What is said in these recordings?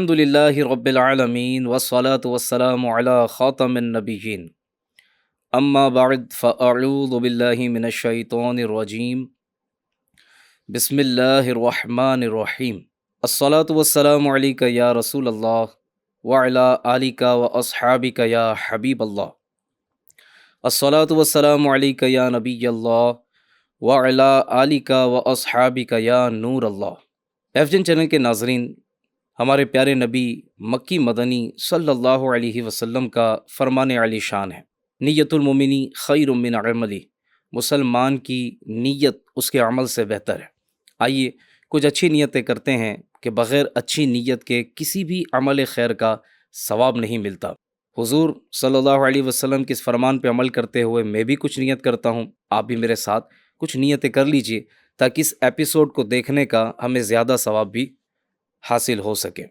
الحمد للہ رب العالمین والصلاة والسلام علی خاتم النبیین اما بعد فاعوذ باللہ من الشیطان الرجیم بسم اللہ الرحمن الرحیم الصلاة والسلام علیک یا رسول اللہ وعلی آلک واصحابک یا حبیب اللہ الصلاة والسلام علیک یا نبی اللہ وعلی آلک واصحابک یا نور اللہ۔ ایف جن چینل کے ناظرین، ہمارے پیارے نبی مکی مدنی صلی اللہ علیہ وسلم کا فرمان علی شان ہے، نیت المومنی خیر من عملی، مسلمان کی نیت اس کے عمل سے بہتر ہے۔ آئیے کچھ اچھی نیتیں کرتے ہیں کہ بغیر اچھی نیت کے کسی بھی عمل خیر کا ثواب نہیں ملتا۔ حضور صلی اللہ علیہ وسلم کے اس فرمان پہ عمل کرتے ہوئے میں بھی کچھ نیت کرتا ہوں، آپ بھی میرے ساتھ کچھ نیتیں کر لیجئے تاکہ اس ایپیسوڈ کو دیکھنے کا ہمیں زیادہ ثواب بھی حاصل ہو سکے۔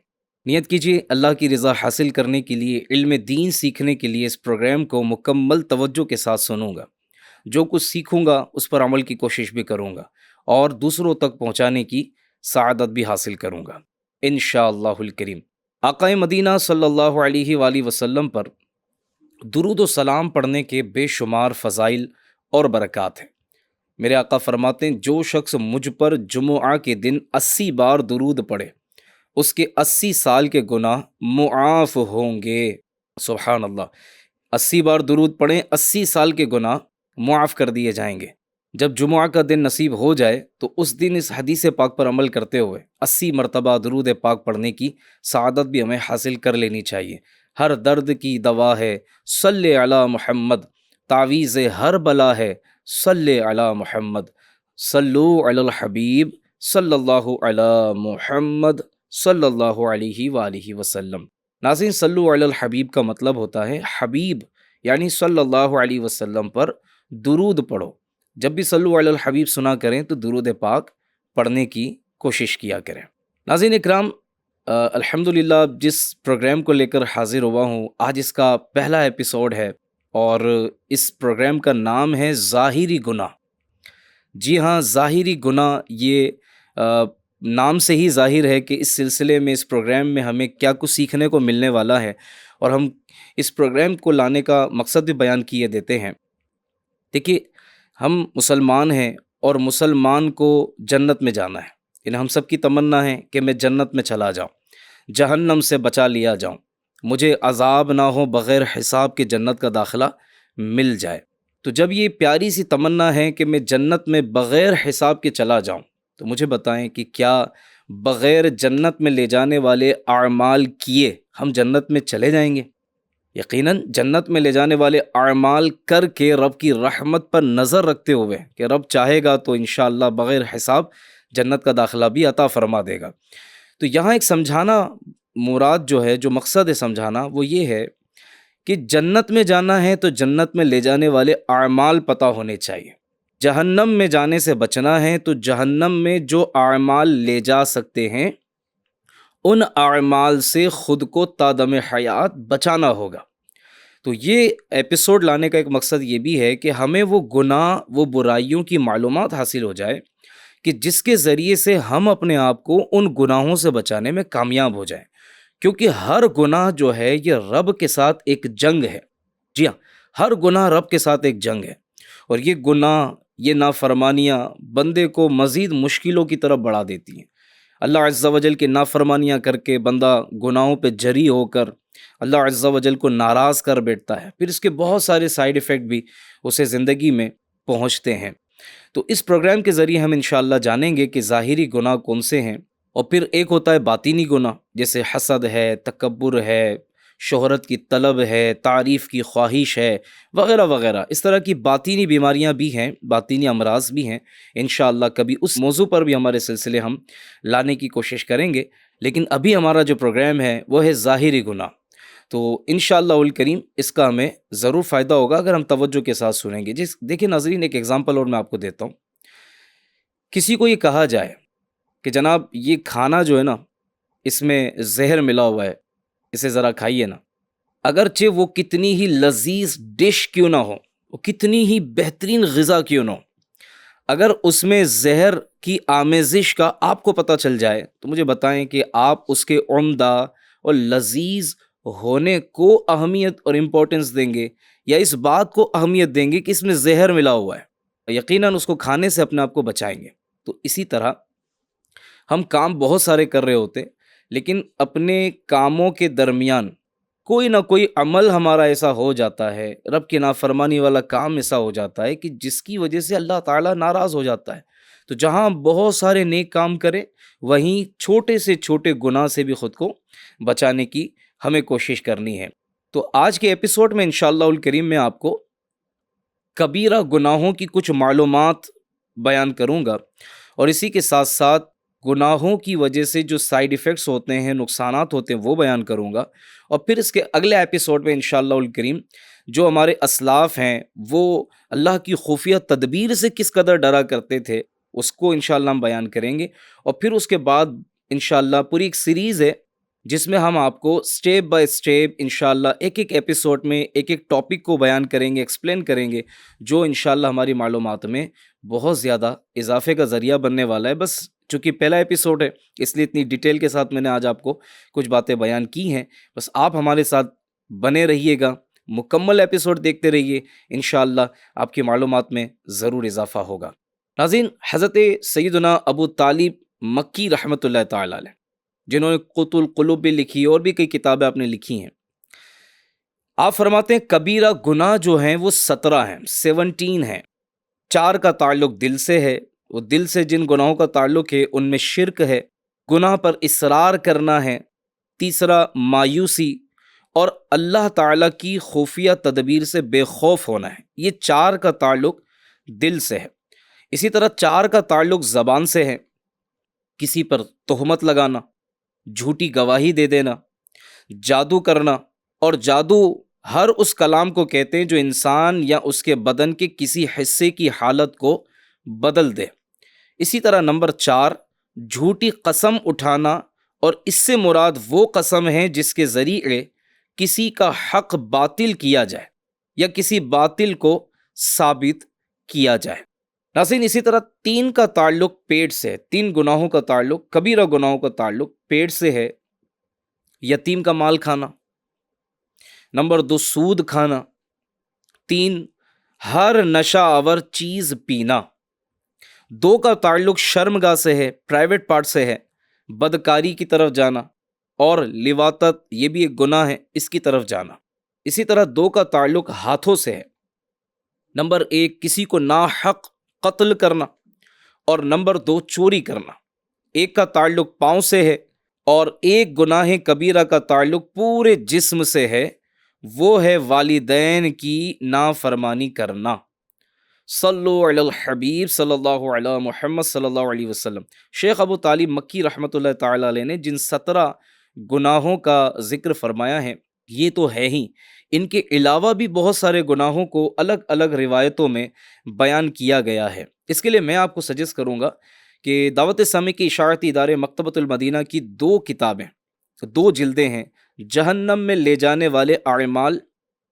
نیت کیجیے اللہ کی رضا حاصل کرنے کے لیے، علم دین سیکھنے کے لیے اس پروگرام کو مکمل توجہ کے ساتھ سنوں گا، جو کچھ سیکھوں گا اس پر عمل کی کوشش بھی کروں گا اور دوسروں تک پہنچانے کی سعادت بھی حاصل کروں گا انشاءاللہ الکریم۔ آقا مدینہ صلی اللہ علیہ وآلہ وسلم پر درود و سلام پڑھنے کے بے شمار فضائل اور برکات ہیں۔ میرے آقا فرماتے ہیں، جو شخص مجھ پر جمعہ کے دن 80 بار درود پڑھے اس کے 80 سال کے گناہ معاف ہوں گے۔ سبحان اللہ، 80 بار درود پڑھیں، 80 سال کے گناہ معاف کر دیے جائیں گے۔ جب جمعہ کا دن نصیب ہو جائے تو اس دن اس حدیث پاک پر عمل کرتے ہوئے 80 مرتبہ درود پاک پڑھنے کی سعادت بھی ہمیں حاصل کر لینی چاہیے۔ ہر درد کی دوا ہے صلی علی محمد، تعویذ ہر بلا ہے صلی علی محمد، صلو علی الحبیب صلی اللہ علی محمد صلی اللہ علیہ وآلہ وسلم۔ ناظرین، صلو علی الحبیب کا مطلب ہوتا ہے حبیب یعنی صلی اللہ علیہ وسلم پر درود پڑھو۔ جب بھی صلو علی الحبیب سنا کریں تو درود پاک پڑھنے کی کوشش کیا کریں۔ ناظرین اکرام، الحمدللہ جس پروگرام کو لے کر حاضر ہوا ہوں، آج اس کا پہلا ایپیسوڈ ہے اور اس پروگرام کا نام ہے ظاہری گناہ۔ جی ہاں، ظاہری گناہ، یہ نام سے ہی ظاہر ہے کہ اس سلسلے میں، اس پروگرام میں ہمیں کیا کچھ سیکھنے کو ملنے والا ہے، اور ہم اس پروگرام کو لانے کا مقصد بھی بیان کیے دیتے ہیں۔ دیکھیے، ہم مسلمان ہیں اور مسلمان کو جنت میں جانا ہے، یعنی ہم سب کی تمنا ہے کہ میں جنت میں چلا جاؤں، جہنم سے بچا لیا جاؤں، مجھے عذاب نہ ہو، بغیر حساب کے جنت کا داخلہ مل جائے۔ تو جب یہ پیاری سی تمنا ہے کہ میں جنت میں بغیر حساب کے چلا جاؤں، تو مجھے بتائیں کہ کیا بغیر جنت میں لے جانے والے اعمال کیے ہم جنت میں چلے جائیں گے؟ یقیناً جنت میں لے جانے والے اعمال کر کے رب کی رحمت پر نظر رکھتے ہوئے کہ رب چاہے گا تو انشاءاللہ بغیر حساب جنت کا داخلہ بھی عطا فرما دے گا۔ تو یہاں ایک سمجھانا مراد جو ہے، جو مقصد ہے سمجھانا، وہ یہ ہے کہ جنت میں جانا ہے تو جنت میں لے جانے والے اعمال پتہ ہونے چاہیے۔ جہنم میں جانے سے بچنا ہے تو جہنم میں جو اعمال لے جا سکتے ہیں ان اعمال سے خود کو تا دم حیات بچانا ہوگا۔ تو یہ ایپیسوڈ لانے کا ایک مقصد یہ بھی ہے کہ ہمیں وہ گناہ، وہ برائیوں کی معلومات حاصل ہو جائے کہ جس کے ذریعے سے ہم اپنے آپ کو ان گناہوں سے بچانے میں کامیاب ہو جائیں، کیونکہ ہر گناہ جو ہے یہ رب کے ساتھ ایک جنگ ہے۔ جی ہاں، ہر گناہ رب کے ساتھ ایک جنگ ہے، اور یہ گناہ، یہ نافرمانیاں بندے کو مزید مشکلوں کی طرف بڑھا دیتی ہیں۔ اللہ عز و جل کی نافرمانیاں کر کے بندہ گناہوں پہ جری ہو کر اللہ عز و جل کو ناراض کر بیٹھتا ہے، پھر اس کے بہت سارے سائیڈ ایفیکٹ بھی اسے زندگی میں پہنچتے ہیں۔ تو اس پروگرام کے ذریعے ہم انشاءاللہ جانیں گے کہ ظاہری گناہ کون سے ہیں، اور پھر ایک ہوتا ہے باطینی گناہ، جیسے حسد ہے، تکبر ہے، شہرت کی طلب ہے، تعریف کی خواہش ہے، وغیرہ وغیرہ۔ اس طرح کی باطینی بیماریاں بھی ہیں، باطینی امراض بھی ہیں۔ انشاءاللہ کبھی اس موضوع پر بھی ہمارے سلسلے ہم لانے کی کوشش کریں گے، لیکن ابھی ہمارا جو پروگرام ہے وہ ہے ظاہری گناہ۔ تو انشاءاللہ الکریم اس کا ہمیں ضرور فائدہ ہوگا اگر ہم توجہ کے ساتھ سنیں گے۔ دیکھیں ناظرین، ایک ایگزامپل اور میں آپ کو دیتا ہوں۔ کسی کو یہ کہا جائے کہ جناب یہ کھانا جو ہے نا، اس میں زہر ملا ہوا ہے، اسے ذرا کھائیے نا، اگرچہ وہ کتنی ہی لذیذ ڈش کیوں نہ ہو، وہ کتنی ہی بہترین غذا کیوں نہ ہو، اگر اس میں زہر کی آمیزش کا آپ کو پتہ چل جائے تو مجھے بتائیں کہ آپ اس کے عمدہ اور لذیذ ہونے کو اہمیت اور امپورٹنس دیں گے، یا اس بات کو اہمیت دیں گے کہ اس میں زہر ملا ہوا ہے، یقیناً اس کو کھانے سے اپنے آپ کو بچائیں گے۔ تو اسی طرح ہم کام بہت سارے کر رہے ہوتے، لیکن اپنے کاموں کے درمیان کوئی نہ کوئی عمل ہمارا ایسا ہو جاتا ہے، رب کی نافرمانی والا کام ایسا ہو جاتا ہے کہ جس کی وجہ سے اللہ تعالیٰ ناراض ہو جاتا ہے۔ تو جہاں بہت سارے نیک کام کریں، وہیں چھوٹے سے چھوٹے گناہ سے بھی خود کو بچانے کی ہمیں کوشش کرنی ہے۔ تو آج کے ایپیسوڈ میں انشاءاللہ الکریم میں آپ کو کبیرہ گناہوں کی کچھ معلومات بیان کروں گا، اور اسی کے ساتھ ساتھ گناہوں کی وجہ سے جو سائیڈ ایفیکٹس ہوتے ہیں، نقصانات ہوتے ہیں، وہ بیان کروں گا۔ اور پھر اس کے اگلے ایپیسوڈ میں انشاءاللہ الکریم جو ہمارے اسلاف ہیں وہ اللہ کی خفیہ تدبیر سے کس قدر ڈرا کرتے تھے، اس کو انشاءاللہ ہم بیان کریں گے۔ اور پھر اس کے بعد انشاءاللہ پوری ایک سیریز ہے جس میں ہم آپ کو سٹیپ بائی سٹیپ انشاءاللہ ایک ایک ایپیسوڈ میں ایک ایک ٹاپک کو بیان کریں گے، ایکسپلین کریں گے، جو انشاءاللہ ہماری معلومات میں بہت زیادہ اضافے کا ذریعہ بننے والا ہے۔ بس چونکہ پہلا ایپیسوڈ ہے اس لیے اتنی ڈیٹیل کے ساتھ میں نے آج آپ کو کچھ باتیں بیان کی ہیں۔ بس آپ ہمارے ساتھ بنے رہیے گا، مکمل ایپیسوڈ دیکھتے رہیے، انشاءاللہ آپ کی معلومات میں ضرور اضافہ ہوگا۔ ناظرین، حضرت سیدنا ابو طالب مکی رحمۃ اللہ تعالی علیہ، جنہوں نے قوت القلوب بھی لکھی اور بھی کئی کتابیں آپ نے لکھی ہیں، آپ فرماتے ہیں کبیرہ گناہ جو ہیں وہ 17 ہیں، 17 ہیں۔ 4 کا تعلق دل سے ہے، وہ دل سے جن گناہوں کا تعلق ہے ان میں شرک ہے، گناہ پر اصرار کرنا ہے، تیسرا مایوسی، اور اللہ تعالیٰ کی خفیہ تدبیر سے بے خوف ہونا ہے۔ یہ 4 کا تعلق دل سے ہے۔ اسی طرح 4 کا تعلق زبان سے ہے، کسی پر تہمت لگانا، جھوٹی گواہی دے دینا، جادو کرنا، اور جادو ہر اس کلام کو کہتے ہیں جو انسان یا اس کے بدن کے کسی حصے کی حالت کو بدل دے۔ اسی طرح نمبر 4، جھوٹی قسم اٹھانا، اور اس سے مراد وہ قسم ہے جس کے ذریعے کسی کا حق باطل کیا جائے یا کسی باطل کو ثابت کیا جائے۔ ناظرین، اسی طرح 3 کا تعلق پیٹ سے، 3 گناہوں کا تعلق، کبیرہ گناہوں کا تعلق پیٹ سے ہے۔ یتیم کا مال کھانا، نمبر 2 سود کھانا، 3 ہر نشہ آور چیز پینا، 2 کا تعلق شرمگاہ سے ہے، پرائیویٹ پارٹ سے ہے، بدکاری کی طرف جانا، اور لواطت یہ بھی ایک گناہ ہے، اس کی طرف جانا۔ اسی طرح 2 کا تعلق ہاتھوں سے ہے، نمبر 1 کسی کو ناحق قتل کرنا، اور نمبر 2 چوری کرنا۔ 1 کا تعلق پاؤں سے ہے، اور ایک گناہ کبیرہ کا تعلق پورے جسم سے ہے، وہ ہے والدین کی نافرمانی کرنا۔ صلو علی الحبیب صلی اللہ علیہ محمد صلی اللہ علیہ وسلم۔ شیخ ابو طالب مکی رحمۃ اللہ تعالی علیہ نے جن 17 گناہوں کا ذکر فرمایا ہے، یہ تو ہے ہی، ان کے علاوہ بھی بہت سارے گناہوں کو الگ الگ روایتوں میں بیان کیا گیا ہے۔ اس کے لیے میں آپ کو سجیسٹ کروں گا کہ دعوت اسلامی کے اشاعتی ادارے مکتبۃ المدینہ کی 2 کتابیں، 2 جلدیں ہیں، جہنم میں لے جانے والے اعمال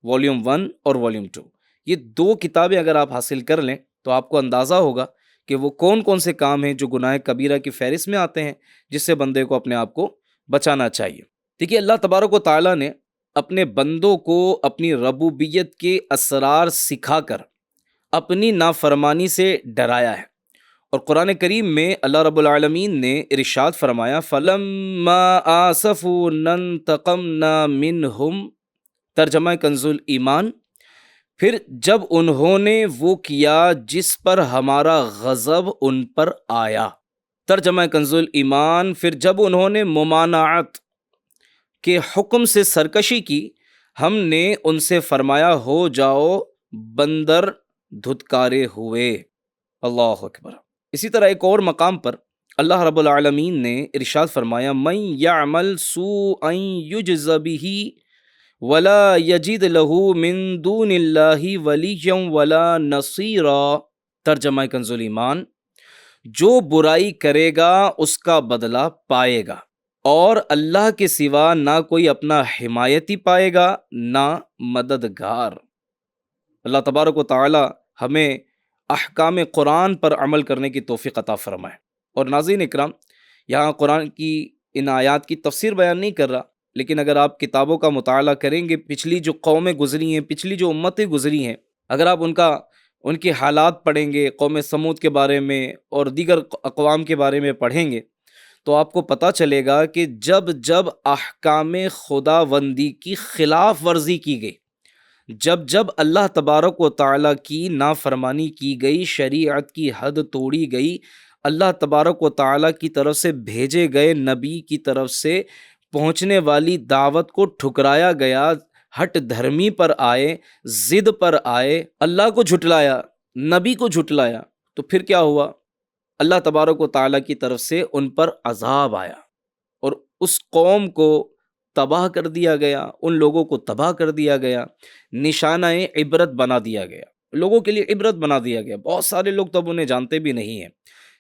والیوم 1 اور والیوم 2۔ یہ 2 کتابیں اگر آپ حاصل کر لیں تو آپ کو اندازہ ہوگا کہ وہ کون کون سے کام ہیں جو گناہ کبیرہ کی فہرست میں آتے ہیں، جس سے بندے کو اپنے آپ کو بچانا چاہیے۔ دیکھیے، اللہ تبارک و تعالیٰ نے اپنے بندوں کو اپنی ربوبیت کے اسرار سکھا کر اپنی نافرمانی سے ڈرایا ہے، اور قرآن کریم میں اللہ رب العالمین نے ارشاد فرمایا فَلَمَّا آسَفُونَا انتَقَمْنَا مِنْهُمْ، ترجمہ کنز ایمان، پھر جب انہوں نے وہ کیا جس پر ہمارا غضب ان پر آیا۔ ترجمہ کنز ایمان، پھر جب انہوں نے ممانعت کے حکم سے سرکشی کی، ہم نے ان سے فرمایا ہو جاؤ بندر دھتکارے ہوئے۔ اللہ اکبر۔ اسی طرح ایک اور مقام پر اللہ رب العالمین نے ارشاد فرمایا من یعمل سوءا یجز بہ ولا یجد لہ من دون اللہ ولیا ولا نصیرا۔ ترجمہ کنز ایمان، جو برائی کرے گا اس کا بدلہ پائے گا، اور اللہ کے سوا نہ کوئی اپنا حمایتی پائے گا نہ مددگار۔ اللہ تبارک و تعالی ہمیں احکام قرآن پر عمل کرنے کی توفیق عطا فرمائے۔ اور ناظرین اکرام، یہاں قرآن کی ان آیات کی تفسیر بیان نہیں کر رہا، لیکن اگر آپ کتابوں کا مطالعہ کریں گے، پچھلی جو قومیں گزری ہیں، پچھلی جو امتیں گزری ہیں، اگر آپ ان کے حالات پڑھیں گے، قوم سمود کے بارے میں اور دیگر اقوام کے بارے میں پڑھیں گے، تو آپ کو پتہ چلے گا کہ جب جب احکام خداوندی کی خلاف ورزی کی گئی، جب جب اللہ تبارک و تعالیٰ کی نافرمانی کی گئی، شریعت کی حد توڑی گئی، اللہ تبارک و تعالیٰ کی طرف سے بھیجے گئے نبی کی طرف سے پہنچنے والی دعوت کو ٹھکرایا گیا، ہٹ دھرمی پر آئے، ضد پر آئے، اللہ کو جھٹلایا، نبی کو جھٹلایا، تو پھر کیا ہوا؟ اللہ تبارک و تعالیٰ کی طرف سے ان پر عذاب آیا اور اس قوم کو تباہ کر دیا گیا، ان لوگوں کو تباہ کر دیا گیا، نشانہ عبرت بنا دیا گیا، لوگوں کے لیے عبرت بنا دیا گیا۔ بہت سارے لوگ تب انہیں جانتے بھی نہیں ہیں۔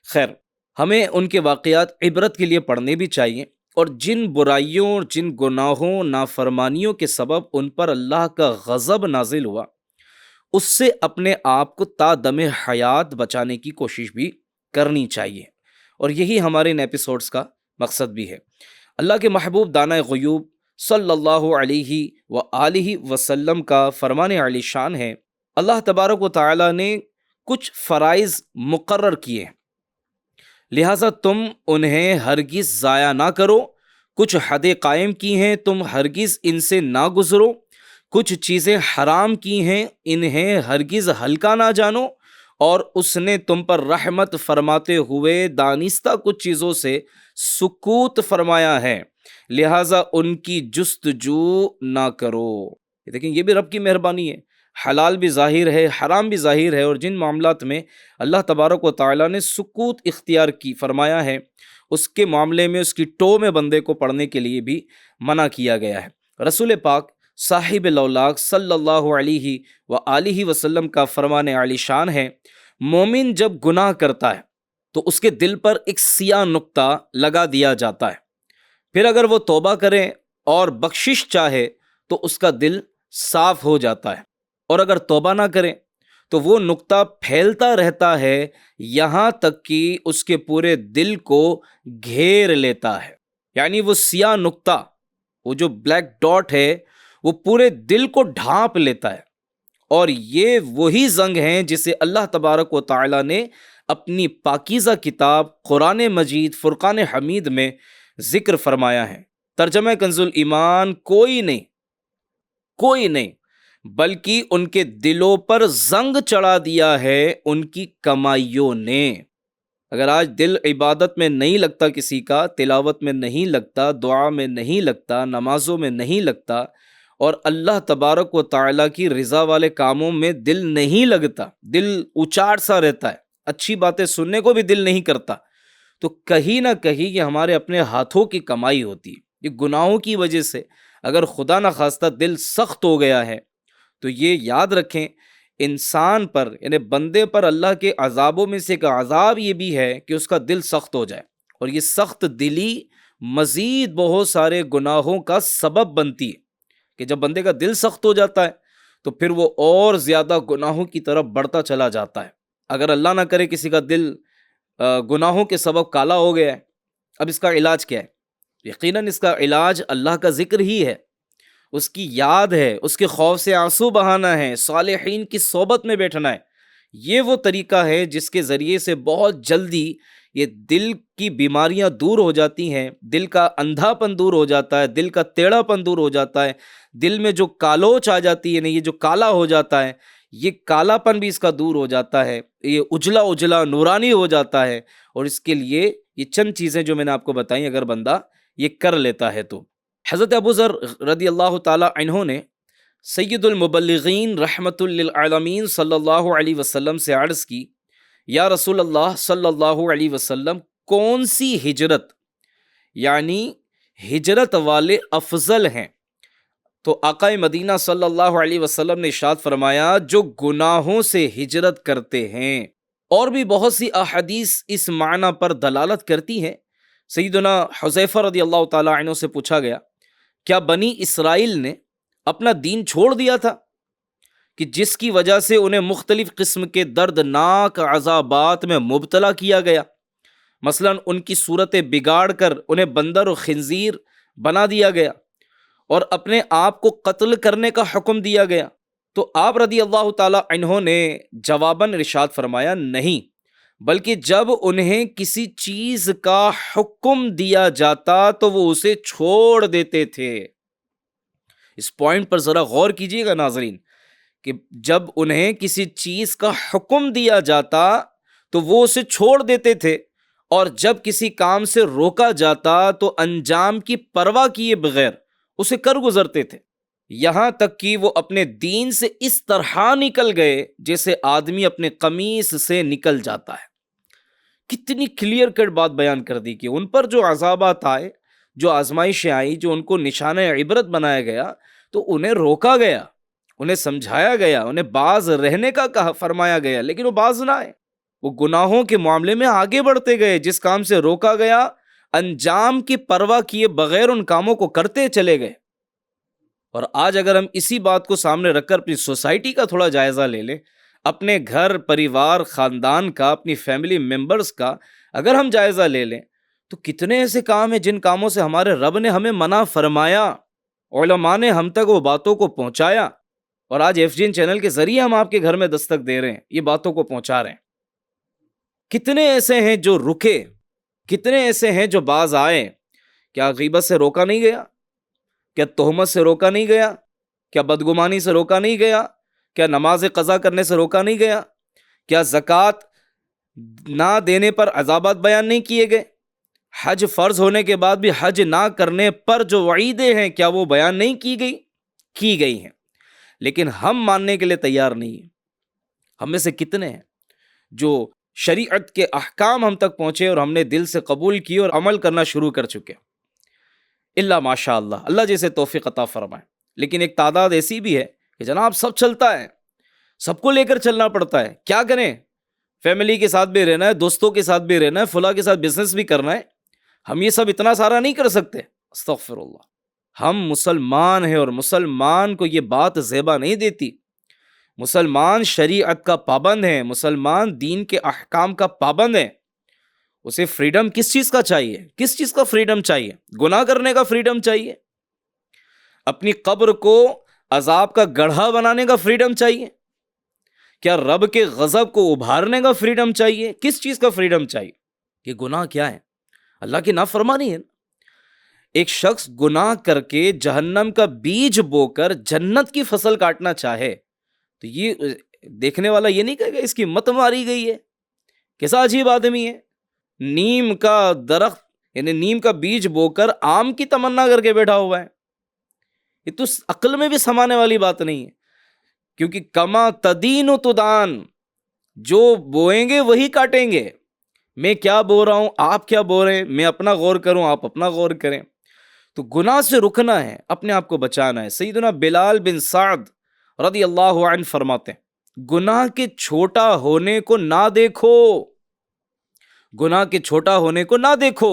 خیر، ہمیں ان کے واقعات عبرت کے لیے پڑھنے بھی چاہیے، اور جن برائیوں، جن گناہوں، نافرمانیوں کے سبب ان پر اللہ کا غضب نازل ہوا، اس سے اپنے آپ کو تا دم حیات بچانے کی کوشش بھی کرنی چاہیے، اور یہی ہمارے ان ایپیسوڈز کا مقصد بھی ہے۔ اللہ کے محبوب دانہ غیوب صلی اللہ علیہ وآلہ وسلم کا فرمان علی شان ہے، اللہ تبارک و تعالیٰ نے کچھ فرائض مقرر کیے، لہٰذا تم انہیں ہرگز ضائع نہ کرو، کچھ حدیں قائم کی ہیں، تم ہرگز ان سے نہ گزرو، کچھ چیزیں حرام کی ہیں، انہیں ہرگز ہلکا نہ جانو، اور اس نے تم پر رحمت فرماتے ہوئے دانستہ کچھ چیزوں سے سکوت فرمایا ہے، لہٰذا ان کی جستجو نہ کرو۔ دیکھیں، یہ بھی رب کی مہربانی ہے، حلال بھی ظاہر ہے، حرام بھی ظاہر ہے، اور جن معاملات میں اللہ تبارک و تعالیٰ نے سکوت اختیار کی فرمایا ہے، اس کے معاملے میں اس کی ٹو میں بندے کو پڑھنے کے لیے بھی منع کیا گیا ہے۔ رسول پاک صاحب الاولاق صلی اللہ علیہ وآلہ وسلم کا فرمان عالی شان ہے، مومن جب گناہ کرتا ہے تو اس کے دل پر ایک سیاہ نقطہ لگا دیا جاتا ہے، پھر اگر وہ توبہ کرے اور بخشش چاہے تو اس کا دل صاف ہو جاتا ہے، اور اگر توبہ نہ کرے تو وہ نقطہ پھیلتا رہتا ہے یہاں تک کہ اس کے پورے دل کو گھیر لیتا ہے۔ یعنی وہ سیاہ نقطہ، وہ جو بلیک ڈاٹ ہے، وہ پورے دل کو ڈھانپ لیتا ہے، اور یہ وہی زنگ ہیں جسے اللہ تبارک و تعالیٰ نے اپنی پاکیزہ کتاب قرآن مجید فرقان حمید میں ذکر فرمایا ہے۔ ترجمہ کنز الایمان کوئی نہیں بلکہ ان کے دلوں پر زنگ چڑھا دیا ہے ان کی کمائیوں نے۔ اگر آج دل عبادت میں نہیں لگتا، کسی کا تلاوت میں نہیں لگتا، دعا میں نہیں لگتا، نمازوں میں نہیں لگتا، اور اللہ تبارک و تعالیٰ کی رضا والے کاموں میں دل نہیں لگتا، دل اچاٹ سا رہتا ہے، اچھی باتیں سننے کو بھی دل نہیں کرتا، تو کہیں نہ کہیں یہ ہمارے اپنے ہاتھوں کی کمائی ہوتی ہے۔ یہ گناہوں کی وجہ سے اگر خدا نخواستہ دل سخت ہو گیا ہے تو یہ یاد رکھیں، انسان پر یعنی بندے پر اللہ کے عذابوں میں سے ایک عذاب یہ بھی ہے کہ اس کا دل سخت ہو جائے، اور یہ سخت دلی مزید بہت سارے گناہوں کا سبب بنتی ہے، کہ جب بندے کا دل سخت ہو جاتا ہے تو پھر وہ اور زیادہ گناہوں کی طرف بڑھتا چلا جاتا ہے۔ اگر اللہ نہ کرے کسی کا دل گناہوں کے سبب کالا ہو گیا ہے، اب اس کا علاج کیا ہے؟ یقیناً اس کا علاج اللہ کا ذکر ہی ہے، اس کی یاد ہے، اس کے خوف سے آنسو بہانا ہے، صالحین کی صحبت میں بیٹھنا ہے۔ یہ وہ طریقہ ہے جس کے ذریعے سے بہت جلدی یہ دل کی بیماریاں دور ہو جاتی ہیں، دل کا اندھا پن دور ہو جاتا ہے، دل کا ٹیڑھا پن دور ہو جاتا ہے، دل میں جو کالوچ آ جاتی ہے، یہ جو کالا ہو جاتا ہے، یہ کالا پن بھی اس کا دور ہو جاتا ہے، یہ اجلا نورانی ہو جاتا ہے، اور اس کے لیے یہ چند چیزیں جو میں نے آپ کو بتائیں اگر بندہ یہ کر لیتا ہے تو۔ حضرت ابو ذر رضی اللہ تعالی عنہ نے سید المبلغین رحمت للعالمین صلی اللہ علیہ وسلم سے عرض کی، یا رسول اللہ صلی اللہ علیہ وسلم، کون سی ہجرت یعنی ہجرت والے افضل ہیں؟ تو آقا مدینہ صلی اللہ علیہ وسلم نے ارشاد فرمایا، جو گناہوں سے ہجرت کرتے ہیں۔ اور بھی بہت سی احادیث اس معنی پر دلالت کرتی ہیں۔ سیدنا حذیفہ رضی اللہ تعالی عنہ سے پوچھا گیا، کیا بنی اسرائیل نے اپنا دین چھوڑ دیا تھا کہ جس کی وجہ سے انہیں مختلف قسم کے دردناک عذابات میں مبتلا کیا گیا؟ مثلا ان کی صورتیں بگاڑ کر انہیں بندر و خنزیر بنا دیا گیا، اور اپنے آپ کو قتل کرنے کا حکم دیا گیا؟ تو آپ رضی اللہ تعالیٰ عنہ نے جواباً ارشاد فرمایا نہیں، بلکہ جب انہیں کسی چیز کا حکم دیا جاتا تو وہ اسے چھوڑ دیتے تھے۔ اس پوائنٹ پر ذرا غور کیجیے گا ناظرین، کہ جب انہیں کسی چیز کا حکم دیا جاتا تو وہ اسے چھوڑ دیتے تھے، اور جب کسی کام سے روکا جاتا تو انجام کی پرواہ کیے بغیر اسے کر گزرتے تھے، یہاں تک کہ وہ اپنے دین سے اس طرح نکل گئے جیسے آدمی اپنے قمیص سے نکل جاتا ہے۔ کتنی کلیئر کٹ بات بیان کر دی کہ ان پر جو عذابات آئے، جو آزمائشیں آئی، جو ان کو نشانہ عبرت بنایا گیا، تو انہیں روکا گیا، انہیں سمجھایا گیا، انہیں باز رہنے کا کہا فرمایا گیا، لیکن وہ باز نہ آئے، وہ گناہوں کے معاملے میں آگے بڑھتے گئے۔ جس کام سے روکا گیا انجام کی پرواہ کیے بغیر ان کاموں کو کرتے چلے گئے۔ اور آج اگر ہم اسی بات کو سامنے رکھ کر اپنی سوسائٹی کا تھوڑا جائزہ لے لیں، اپنے گھر پریوار خاندان کا، اپنی فیملی ممبرز کا اگر ہم جائزہ لے لیں، تو کتنے ایسے کام ہیں جن کاموں سے ہمارے رب نے ہمیں منع فرمایا، علماء نے ہم تک وہ باتوں کو پہنچایا، اور آج FGN چینل کے ذریعے ہم آپ کے گھر میں دستک دے رہے ہیں، یہ باتوں کو پہنچا رہے ہیں۔ کتنے ایسے ہیں جو رکے، کتنے ایسے ہیں جو باز آئے؟ کیا غیبت سے روکا نہیں گیا؟ کیا تہمت سے روکا نہیں گیا؟ کیا بدگمانی سے روکا نہیں گیا؟ کیا نماز قضا کرنے سے روکا نہیں گیا؟ کیا زکوٰۃ نہ دینے پر عذابات بیان نہیں کیے گئے؟ حج فرض ہونے کے بعد بھی حج نہ کرنے پر جو وعیدیں ہیں کیا وہ بیان نہیں کی گئی ہیں؟ لیکن ہم ماننے کے لیے تیار نہیں ہیں۔ ہم میں سے کتنے ہیں جو شریعت کے احکام ہم تک پہنچے اور ہم نے دل سے قبول کی اور عمل کرنا شروع کر چکے؟ اللہ ماشاء اللہ، اللہ جیسے توفیق عطا فرمائے۔ لیکن ایک تعداد ایسی بھی ہے کہ جناب سب چلتا ہے، سب کو لے کر چلنا پڑتا ہے، کیا کریں؟ فیملی کے ساتھ بھی رہنا ہے، دوستوں کے ساتھ بھی رہنا ہے، فلاں کے ساتھ بزنس بھی کرنا ہے، ہم یہ سب اتنا سارا نہیں کر سکتے۔ استغفر اللہ، ہم مسلمان ہیں اور مسلمان کو یہ بات زیبا نہیں دیتی۔ مسلمان شریعت کا پابند ہے، مسلمان دین کے احکام کا پابند ہے۔ اسے فریڈم کس چیز کا چاہیے؟ کس چیز کا فریڈم چاہیے؟ گناہ کرنے کا فریڈم چاہیے؟ اپنی قبر کو عذاب کا گڑھا بنانے کا فریڈم چاہیے؟ کیا رب کے غضب کو ابھارنے کا فریڈم چاہیے؟ کس چیز کا فریڈم چاہیے؟ یہ گناہ کیا ہے؟ اللہ کی نافرمانی ہے۔ ایک شخص گناہ کر کے جہنم کا بیج بو کر جنت کی فصل کاٹنا چاہے تو یہ دیکھنے والا یہ نہیں کہے گا اس کی مت ماری گئی ہے، کیسا عجیب آدمی ہے۔ نیم کا درخت یعنی نیم کا بیج بو کر آم کی تمنا کر کے بیٹھا ہوا ہے، یہ تو عقل میں بھی سمانے والی بات نہیں ہے۔ کیونکہ کما تدین و تدان، جو بوئیں گے وہی کاٹیں گے۔ میں کیا بو رہا ہوں، آپ کیا بو رہے ہیں، میں اپنا غور کروں، آپ اپنا غور کریں۔ تو گناہ سے رکنا ہے، اپنے آپ کو بچانا ہے۔ سیدنا بلال بن سعد رضی اللہ عنہ فرماتے ہیں، گناہ کے چھوٹا ہونے کو نہ دیکھو، گناہ کے چھوٹا ہونے کو نہ دیکھو،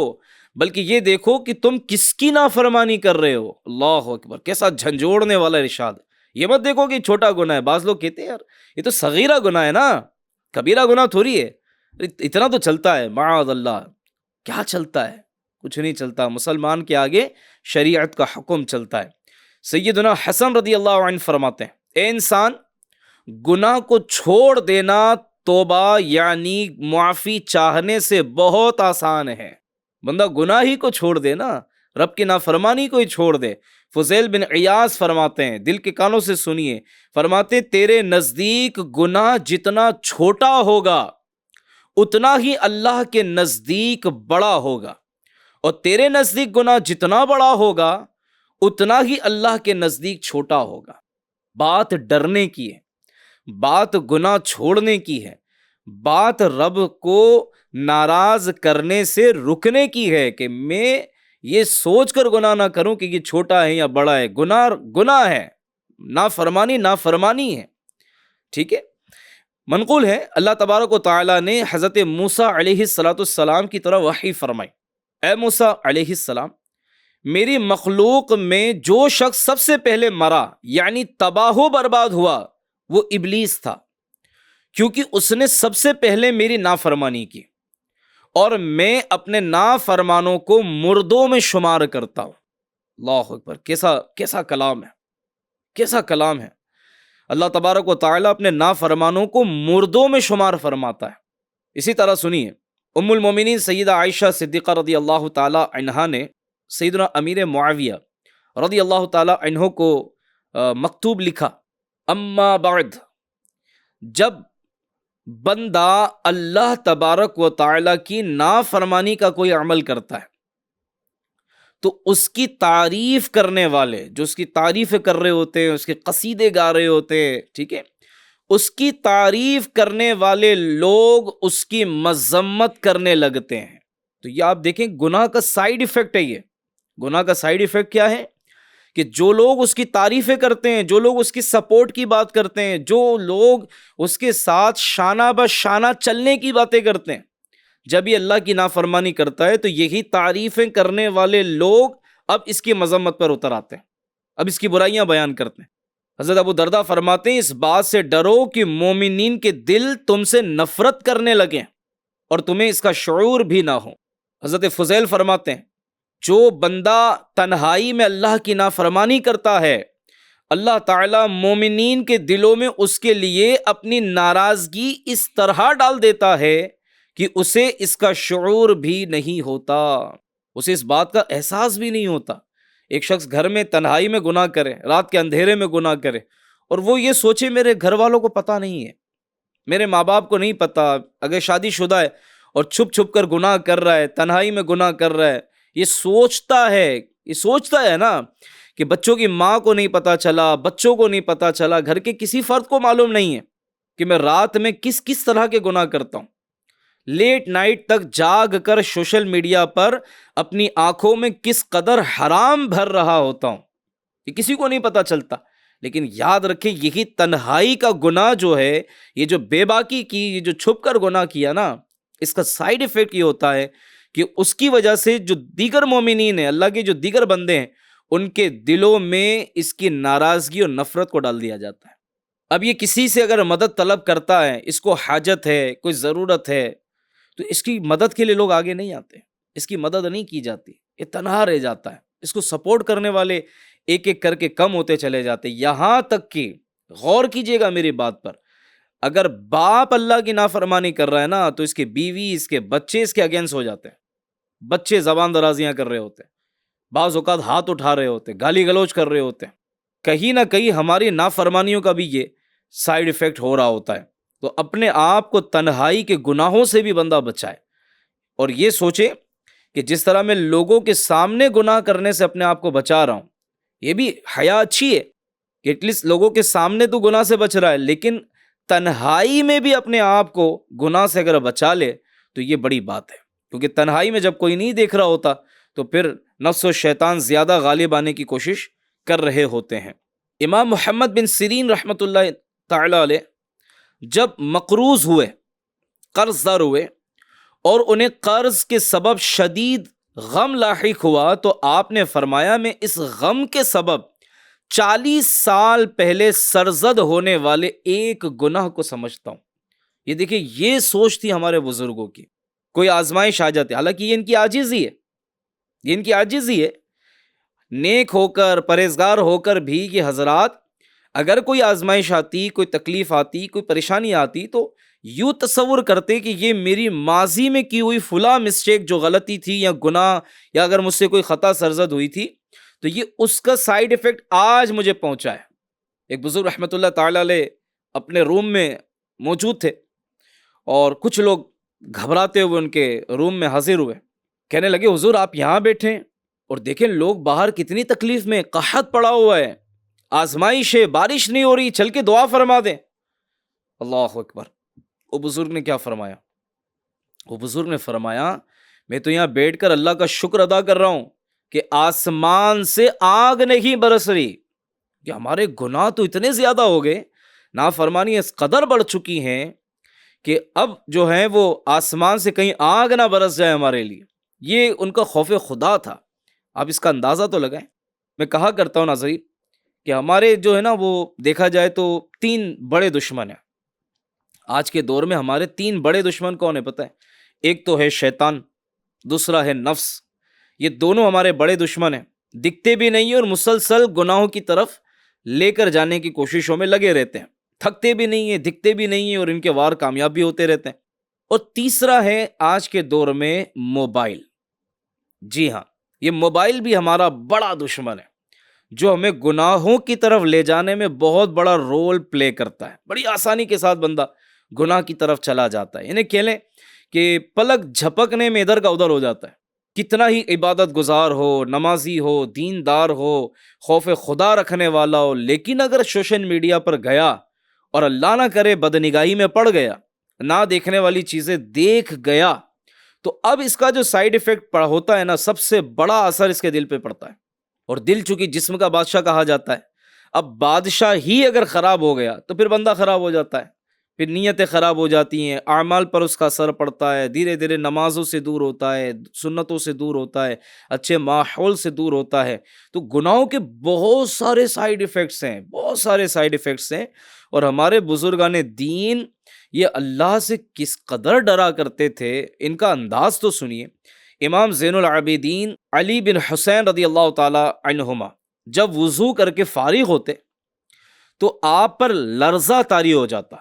بلکہ یہ دیکھو کہ تم کس کی نافرمانی کر رہے ہو۔ اللہ اکبر، کیسا جھنجھوڑنے والا ارشاد۔ یہ مت دیکھو کہ چھوٹا گناہ ہے، بعض لوگ کہتے ہیں یار یہ تو صغیرہ گناہ ہے نا، کبیرہ گناہ تھوڑی ہے، اتنا تو چلتا ہے۔ معاذ اللہ، کیا چلتا ہے؟ کچھ نہیں چلتا۔ مسلمان کے آگے شریعت کا حکم چلتا ہے۔ سیدنا حسن رضی اللہ عنہ فرماتے ہیں، اے انسان، گناہ کو چھوڑ دینا توبہ یعنی معافی چاہنے سے بہت آسان ہے۔ بندہ گناہ ہی کو چھوڑ دے نا، رب کی نافرمانی کو ہی چھوڑ دے۔ فضیل بن عیاض فرماتے ہیں، دل کے کانوں سے سنیے، فرماتے تیرے نزدیک گناہ جتنا چھوٹا ہوگا اتنا ہی اللہ کے نزدیک بڑا ہوگا، اور تیرے نزدیک گناہ جتنا بڑا ہوگا اتنا ہی اللہ کے نزدیک چھوٹا ہوگا۔ بات ڈرنے کی ہے، بات گناہ چھوڑنے کی ہے، بات رب کو ناراض کرنے سے رکنے کی ہے کہ میں یہ سوچ کر گناہ نہ کروں کہ یہ چھوٹا ہے یا بڑا ہے۔ گناہ ہے، نافرمانی ہے۔ ٹھیک ہے، منقول ہے اللہ تبارک و تعالیٰ نے حضرت موسیٰ علیہ السلام کی طرح وحی فرمائی، اے موسیٰ علیہ السلام، میری مخلوق میں جو شخص سب سے پہلے مرا یعنی تباہ و برباد ہوا وہ ابلیس تھا، کیونکہ اس نے سب سے پہلے میری نافرمانی کی، اور میں اپنے نافرمانوں کو مردوں میں شمار کرتا ہوں۔ اللہ اکبر، کیسا کیسا کلام ہے، کیسا کلام ہے۔ اللہ تبارک و تعالیٰ اپنے نافرمانوں کو مردوں میں شمار فرماتا ہے۔ اسی طرح سنیے، ام المومنین سیدہ عائشہ صدیقہ رضی اللہ تعالی عنہا نے سیدنا امیر معاویہ رضی اللہ تعالی عنہ کو مکتوب لکھا، اما بعد، جب بندہ اللہ تبارک و تعالی کی نافرمانی کا کوئی عمل کرتا ہے تو اس کی تعریف کرنے والے جو اس کی تعریفیں کر رہے ہوتے ہیں، اس کے قصیدے گا رہے ہوتے ہیں، ٹھیک ہے، اس کی تعریف کرنے والے لوگ اس کی مذمت کرنے لگتے ہیں۔ تو یہ آپ دیکھیں گناہ کا سائیڈ ایفیکٹ ہے۔ یہ گناہ کا سائیڈ ایفیکٹ کیا ہے کہ جو لوگ اس کی تعریفیں کرتے ہیں، جو لوگ اس کی سپورٹ کی بات کرتے ہیں، جو لوگ اس کے ساتھ شانہ بہ شانہ چلنے کی باتیں کرتے ہیں، جب یہ اللہ کی نافرمانی کرتا ہے تو یہی تعریفیں کرنے والے لوگ اب اس کی مذمت پر اتر آتے ہیں، اب اس کی برائیاں بیان کرتے ہیں۔ حضرت ابو درداء فرماتے ہیں، اس بات سے ڈرو کہ مومنین کے دل تم سے نفرت کرنے لگیں اور تمہیں اس کا شعور بھی نہ ہو۔ حضرت فضیل فرماتے ہیں، جو بندہ تنہائی میں اللہ کی نافرمانی کرتا ہے، اللہ تعالیٰ مومنین کے دلوں میں اس کے لیے اپنی ناراضگی اس طرح ڈال دیتا ہے کہ اسے اس کا شعور بھی نہیں ہوتا، اسے اس بات کا احساس بھی نہیں ہوتا۔ ایک شخص گھر میں تنہائی میں گناہ کرے، رات کے اندھیرے میں گناہ کرے، اور وہ یہ سوچے میرے گھر والوں کو پتہ نہیں ہے، میرے ماں باپ کو نہیں پتہ، اگر شادی شدہ ہے اور چھپ چھپ کر گناہ کر رہا ہے، تنہائی میں گناہ کر رہا ہے، یہ سوچتا ہے نا کہ بچوں کی ماں کو نہیں پتہ چلا، بچوں کو نہیں پتہ چلا، گھر کے کسی فرد کو معلوم نہیں ہے کہ میں رات میں کس کس طرح کے گناہ کرتا ہوں، لیٹ نائٹ تک جاگ کر سوشل میڈیا پر اپنی آنکھوں میں کس قدر حرام بھر رہا ہوتا ہوں، یہ کسی کو نہیں پتہ چلتا۔ لیکن یاد رکھیں، یہی تنہائی کا گناہ جو ہے، یہ جو بے باکی کی، یہ جو چھپ کر گناہ کیا نا، اس کا سائیڈ ایفیکٹ یہ ہوتا ہے کہ اس کی وجہ سے جو دیگر مومنین ہیں، اللہ کے جو دیگر بندے ہیں، ان کے دلوں میں اس کی ناراضگی اور نفرت کو ڈال دیا جاتا ہے۔ اب یہ کسی سے اگر مدد طلب کرتا ہے، اس کو حاجت ہے، کوئی ضرورت ہے، تو اس کی مدد کے لیے لوگ آگے نہیں آتے، اس کی مدد نہیں کی جاتی، یہ تنہا رہ جاتا ہے، اس کو سپورٹ کرنے والے ایک ایک کر کے کم ہوتے چلے جاتے، یہاں تک کہ غور کیجئے گا میری بات پر، اگر باپ اللہ کی نافرمانی کر رہا ہے نا تو اس کے بیوی، اس کے بچے اس کے اگینسٹ ہو جاتے ہیں، بچے زبان درازیاں کر رہے ہوتے ہیں، بعض اوقات ہاتھ اٹھا رہے ہوتے ہیں، گالی گلوچ کر رہے ہوتے ہیں، کہیں نہ کہیں ہماری نافرمانیوں کا بھی یہ سائیڈ ایفیکٹ ہو رہا ہوتا ہے۔ تو اپنے آپ کو تنہائی کے گناہوں سے بھی بندہ بچائے، اور یہ سوچے کہ جس طرح میں لوگوں کے سامنے گناہ کرنے سے اپنے آپ کو بچا رہا ہوں، یہ بھی حیا اچھی ہے کہ ایٹ لیسٹ لوگوں کے سامنے تو گناہ سے بچ رہا ہے، لیکن تنہائی میں بھی اپنے آپ کو گناہ سے اگر بچا لے تو یہ بڑی بات ہے، کیونکہ تنہائی میں جب کوئی نہیں دیکھ رہا ہوتا تو پھر نفس و شیطان زیادہ غالب آنے کی کوشش کر رہے ہوتے ہیں۔ امام محمد بن سیرین رحمۃ اللہ تعالی علیہ جب مقروض ہوئے، قرض دار ہوئے، اور انہیں قرض کے سبب شدید غم لاحق ہوا تو آپ نے فرمایا، میں اس غم کے سبب 40 سال پہلے سرزد ہونے والے ایک گناہ کو سمجھتا ہوں۔ یہ دیکھیں، یہ سوچ تھی ہمارے بزرگوں کی۔ کوئی آزمائش آ جاتی، حالانکہ یہ ان کی عاجزی ہے، یہ ان کی عاجزی ہے، نیک ہو کر، پرہیزگار ہو کر بھی یہ حضرات اگر کوئی آزمائش آتی، کوئی تکلیف آتی، کوئی پریشانی آتی تو یوں تصور کرتے کہ یہ میری ماضی میں کی ہوئی فلاں مسٹیک جو غلطی تھی یا گناہ، یا اگر مجھ سے کوئی خطا سرزد ہوئی تھی تو یہ اس کا سائیڈ ایفیکٹ آج مجھے پہنچا ہے۔ ایک بزرگ رحمۃ اللہ تعالی علیہ اپنے روم میں موجود تھے، اور کچھ لوگ گھبراتے ہوئے ان کے روم میں حاضر ہوئے، کہنے لگے، حضور آپ یہاں بیٹھے اور دیکھیں لوگ باہر کتنی تکلیف میں، قحط پڑا ہوا ہے، آزمائش ہے، بارش نہیں ہو رہی، چل کے دعا فرما دیں۔ اللہ اکبر۔ وہ بزرگ نے کیا فرمایا؟ وہ بزرگ نے فرمایا، میں تو یہاں بیٹھ کر اللہ کا شکر ادا کر رہا ہوں کہ آسمان سے آگ نہیں برس رہی، کہ ہمارے گناہ تو اتنے زیادہ ہو گئے، نافرمانی اس قدر بڑھ چکی ہیں کہ اب جو ہے وہ آسمان سے کہیں آگ نہ برس جائے ہمارے لیے۔ یہ ان کا خوف خدا تھا۔ آپ اس کا اندازہ تو لگائیں۔ میں کہا کرتا ہوں ناظرین کہ ہمارے جو ہے نا وہ دیکھا جائے تو 3 بڑے دشمن ہیں آج کے دور میں۔ ہمارے 3 بڑے دشمن کون ہیں پتہ ہے؟ ایک تو ہے شیطان، دوسرا ہے نفس، یہ دونوں ہمارے بڑے دشمن ہیں۔ دکھتے بھی نہیں ہیں اور مسلسل گناہوں کی طرف لے کر جانے کی کوششوں میں لگے رہتے ہیں، تھکتے بھی نہیں ہیں، دکھتے بھی نہیں ہیں اور ان کے وار کامیاب بھی ہوتے رہتے ہیں۔ اور تیسرا ہے آج کے دور میں موبائل۔ جی ہاں، یہ موبائل بھی ہمارا بڑا دشمن ہے جو ہمیں گناہوں کی طرف لے جانے میں بہت بڑا رول پلے کرتا ہے۔ بڑی آسانی کے ساتھ بندہ گناہ کی طرف چلا جاتا ہے، انہیں کہہ لیں کہ پلک جھپکنے میں ادھر کا ادھر ہو جاتا ہے۔ کتنا ہی عبادت گزار ہو، نمازی ہو، دیندار ہو، خوف خدا رکھنے والا ہو، لیکن اگر سوشل میڈیا پر گیا اور اللہ نہ کرے بدنگاہی میں پڑ گیا، نہ دیکھنے والی چیزیں دیکھ گیا، تو اب اس کا جو سائیڈ ایفیکٹ ہوتا ہے نا، سب سے بڑا اثر اس کے دل پہ پڑتا ہے۔ اور دل چونکہ جسم کا بادشاہ کہا جاتا ہے، اب بادشاہ ہی اگر خراب ہو گیا تو پھر بندہ خراب ہو جاتا ہے، پھر نیتیں خراب ہو جاتی ہیں، اعمال پر اس کا اثر پڑتا ہے، دھیرے دھیرے نمازوں سے دور ہوتا ہے، سنتوں سے دور ہوتا ہے، اچھے ماحول سے دور ہوتا ہے۔ تو گناہوں کے بہت سارے سائیڈ ایفیکٹس ہیں، بہت سارے سائیڈ ایفیکٹس ہیں، اور ہمارے بزرگان دین یہ اللہ سے کس قدر ڈرا کرتے تھے، ان کا انداز تو سنیے۔ امام زین العابدین علی بن حسین رضی اللہ تعالی عنہما جب وضو کر کے فارغ ہوتے تو آپ پر لرزہ طاری ہو جاتا۔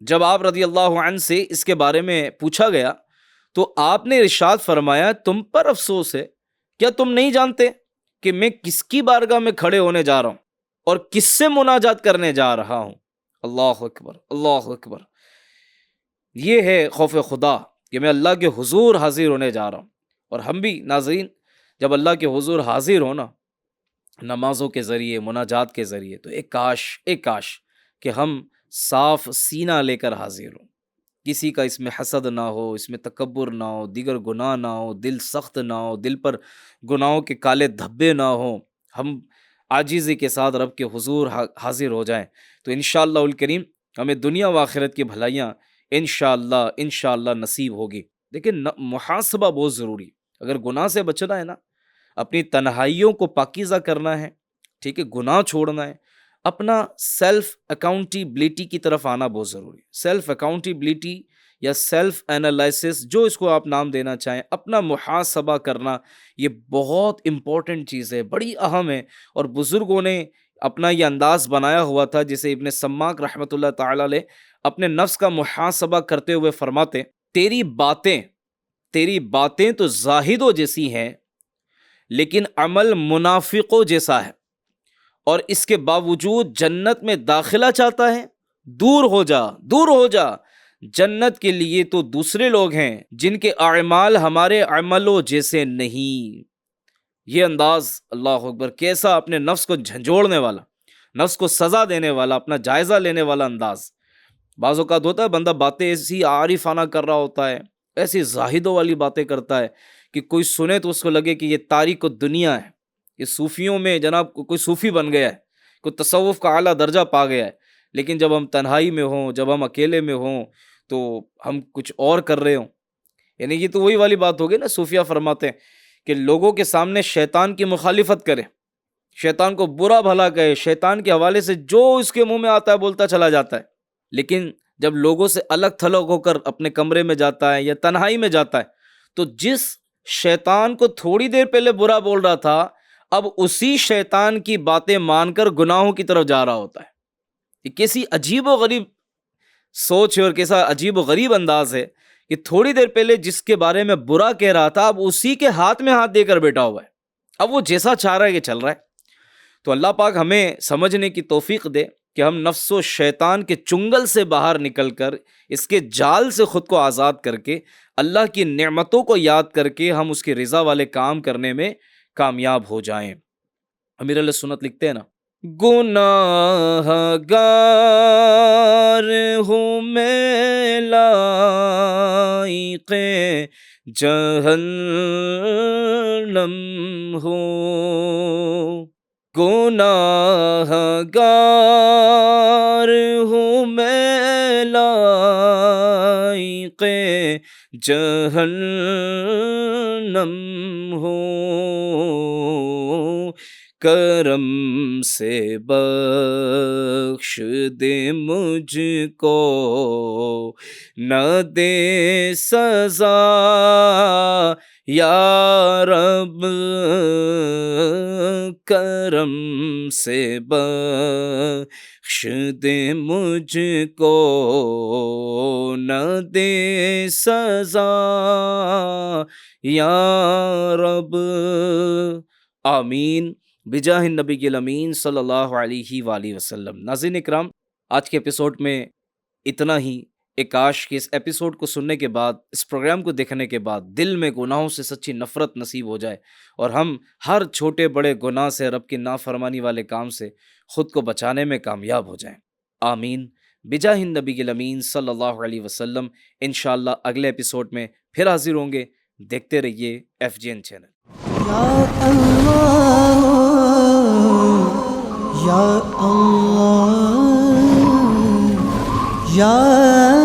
جب آپ رضی اللہ عنہ سے اس کے بارے میں پوچھا گیا تو آپ نے ارشاد فرمایا، تم پر افسوس ہے، کیا تم نہیں جانتے کہ میں کس کی بارگاہ میں کھڑے ہونے جا رہا ہوں اور کس سے مناجات کرنے جا رہا ہوں؟ اللہ اکبر، اللہ اکبر۔ یہ ہے خوف خدا کہ میں اللہ کے حضور حاضر ہونے جا رہا ہوں۔ اور ہم بھی ناظرین جب اللہ کے حضور حاضر ہونا نمازوں کے ذریعے، مناجات کے ذریعے، تو ایک کاش کہ ہم صاف سینہ لے کر حاضر ہوں، کسی کا اس میں حسد نہ ہو، اس میں تکبر نہ ہو، دیگر گناہ نہ ہو، دل سخت نہ ہو، دل پر گناہوں کے کالے دھبے نہ ہوں، ہم عاجزی کے ساتھ رب کے حضور حاضر ہو جائیں تو انشاءاللہ الکریم ہمیں دنیا و آخرت کی بھلائیاں انشاءاللہ نصیب ہوگی۔ لیکن محاسبہ بہت ضروری، اگر گناہ سے بچنا ہے نا، اپنی تنہائیوں کو پاکیزہ کرنا ہے، ٹھیک ہے، گناہ چھوڑنا ہے، اپنا سیلف اکاؤنٹیبلٹی کی طرف آنا بہت ضروری ہے۔ سیلف اکاؤنٹیبلٹی یا سیلف انالائسس، جو اس کو آپ نام دینا چاہیں، اپنا محاسبہ کرنا، یہ بہت امپورٹنٹ چیز ہے، بڑی اہم ہے۔ اور بزرگوں نے اپنا یہ انداز بنایا ہوا تھا، جسے ابن سماک رحمۃ اللہ تعالی علیہ اپنے نفس کا محاسبہ کرتے ہوئے فرماتے، تیری باتیں تو زاہدوں جیسی ہیں لیکن عمل منافقوں جیسا ہے، اور اس کے باوجود جنت میں داخلہ چاہتا ہے، دور ہو جا، جنت کے لیے تو دوسرے لوگ ہیں جن کے اعمال ہمارے عملوں جیسے نہیں۔ یہ انداز، اللہ اکبر، کیسا اپنے نفس کو جھنجھوڑنے والا، نفس کو سزا دینے والا، اپنا جائزہ لینے والا انداز۔ بعض اوقات ہوتا ہے بندہ باتیں ایسی عارفانہ کر رہا ہوتا ہے، ایسی زاہدوں والی باتیں کرتا ہے کہ کوئی سنے تو اس کو لگے کہ یہ تاریک دنیا ہے، یہ صوفیوں میں جناب کوئی صوفی بن گیا ہے، کوئی تصوف کا اعلیٰ درجہ پا گیا ہے۔ لیکن جب ہم تنہائی میں ہوں، جب ہم اکیلے میں ہوں تو ہم کچھ اور کر رہے ہوں۔ یعنی یہ تو وہی والی بات ہوگی نا، صوفیہ فرماتے ہیں کہ لوگوں کے سامنے شیطان کی مخالفت کرے، شیطان کو برا بھلا کہے، شیطان کے حوالے سے جو اس کے منہ میں آتا ہے بولتا چلا جاتا ہے، لیکن جب لوگوں سے الگ تھلگ ہو کر اپنے کمرے میں جاتا ہے یا تنہائی میں جاتا ہے تو جس شیطان کو تھوڑی دیر پہلے برا بول رہا تھا، اب اسی شیطان کی باتیں مان کر گناہوں کی طرف جا رہا ہوتا ہے۔ یہ کیسی عجیب و غریب سوچ ہے اور کیسا عجیب و غریب انداز ہے کہ تھوڑی دیر پہلے جس کے بارے میں برا کہہ رہا تھا، اب اسی کے ہاتھ میں ہاتھ دے کر بیٹھا ہوا ہے، اب وہ جیسا چاہ رہا ہے کہ چل رہا ہے۔ تو اللہ پاک ہمیں سمجھنے کی توفیق دے کہ ہم نفس و شیطان کے چنگل سے باہر نکل کر، اس کے جال سے خود کو آزاد کر کے، اللہ کی نعمتوں کو یاد کر کے ہم اس کی رضا والے کام کرنے میں کامیاب ہو جائیں۔ امیر علیہ سنت لکھتے ہیں نا، گناہ گار ہوں میں لائق جہنم ہوں، گناہ گار ہوں میں لائق جہنم ہوں، کرم سے بخش دے مجھ کو، نہ دے سزا یا رب، کرم سے بخش دے مجھ کو، نہ دے سزا یا رب، آمین بجاہ النبی الامین صلی اللہ علیہ وآلہ وسلم۔ ناظرین اکرام، آج کے ایپیسوڈ میں اتنا ہی۔ ایک کاش کہ اس ایپیسوڈ کو سننے کے بعد، اس پروگرام کو دیکھنے کے بعد دل میں گناہوں سے سچی نفرت نصیب ہو جائے اور ہم ہر چھوٹے بڑے گناہ سے، رب کی نافرمانی والے کام سے خود کو بچانے میں کامیاب ہو جائیں۔ آمین بجاہ النبی الامین صلی اللہ علیہ وسلم۔ انشاءاللہ اگلے ایپیسوڈ میں پھر حاضر ہوں گے۔ دیکھتے رہیے FGN چینل۔ یا اللہ یا اللہ یا